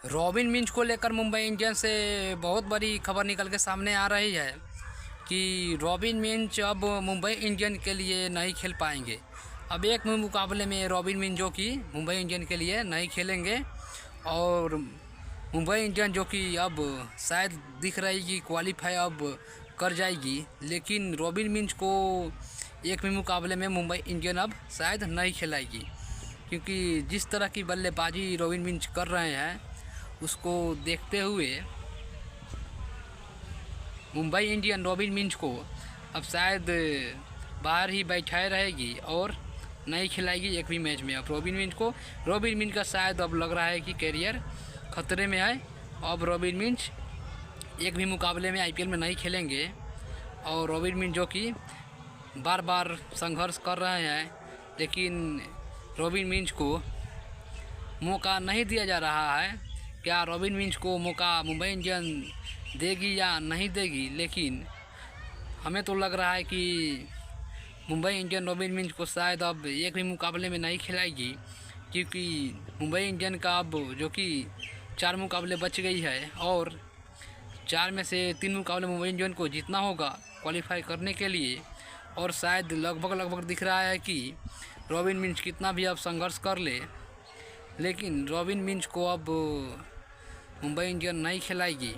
Robin Minz को लेकर Mumbai Indians से बहुत बड़ी खबर निकल के सामने आ रही है कि रॉबिन मिंज अब मुंबई इंडियन के लिए नहीं खेल पाएंगे। अब एक मुकाबले में रॉबिन मिंज जो कि मुंबई इंडियन के लिए नहीं खेलेंगे और मुंबई इंडियन जो कि अब शायद दिख रही कि क्वालिफाई अब कर जाएगी, लेकिन रॉबिन मिंज को एक भी मुकाबले में मुंबई इंडियन अब शायद नहीं खिलाएगी, क्योंकि जिस तरह की बल्लेबाजी रॉबिन मिंज कर रहे हैं उसको देखते हुए मुंबई इंडियन रॉबिन मिंज को अब शायद बाहर ही बैठाए रहेगी और नहीं खिलाएगी एक भी मैच में। अब रॉबिन मिंज का शायद अब लग रहा है कि कैरियर खतरे में है। अब रॉबिन मिंज एक भी मुकाबले में आईपीएल में नहीं खेलेंगे और रॉबिन मिंज जो कि बार बार संघर्ष कर रहे हैं, लेकिन रॉबिन मिंज को मौका नहीं दिया जा रहा है। क्या रॉबिन मिंज को मौका मुंबई इंडियन देगी या नहीं देगी, लेकिन हमें तो लग रहा है कि मुंबई इंडियन रॉबिन मिंज को शायद अब एक भी मुकाबले में नहीं खिलाएगी, क्योंकि मुंबई इंडियन का अब जो कि 4 मुकाबले बच गई है और 4 में से 3 मुकाबले मुंबई इंडियन को जीतना होगा क्वालिफाई करने के लिए। और शायद लगभग दिख रहा है कि रॉबिन मिंज कितना भी अब संघर्ष कर ले, लेकिन रॉबिन मिंज को अब मुंबई इंडियन नहीं खिलाएगी।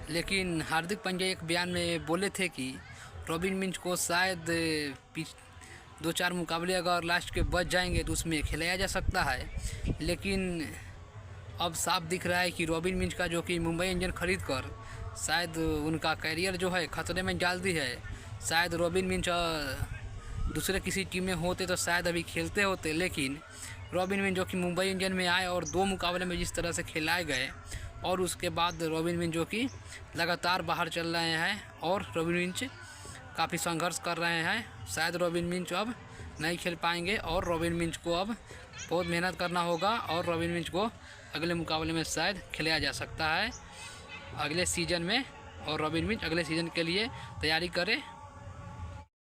लेकिन हार्दिक पांड्या एक बयान में बोले थे कि रॉबिन मिंज को शायद 2-4 मुकाबले अगर लास्ट के बच जाएंगे तो उसमें खिलाया जा सकता है, लेकिन अब साफ दिख रहा है कि रॉबिन मिंज का जो कि मुंबई इंडियन खरीद कर शायद उनका कैरियर जो है ख़तरे में डाल दी है। शायद रॉबिन मिंज दूसरे किसी टीम में होते तो शायद अभी खेलते होते, लेकिन रॉबिन मिंज जो कि मुंबई इंडियन में आए और 2 मुकाबले में जिस तरह से खिलाए गए और उसके बाद रॉबिन मिंज जो कि लगातार बाहर चल रहे हैं और रॉबिन मिंज काफ़ी संघर्ष कर रहे हैं, शायद रॉबिन मिंज अब नहीं खेल पाएंगे और रॉबिन मिंज को अब बहुत मेहनत करना होगा और रॉबिन मिंज को अगले मुकाबले में शायद खिलाया जा सकता है अगले सीज़न में, और रॉबिन मिंज अगले सीज़न के लिए तैयारी करे।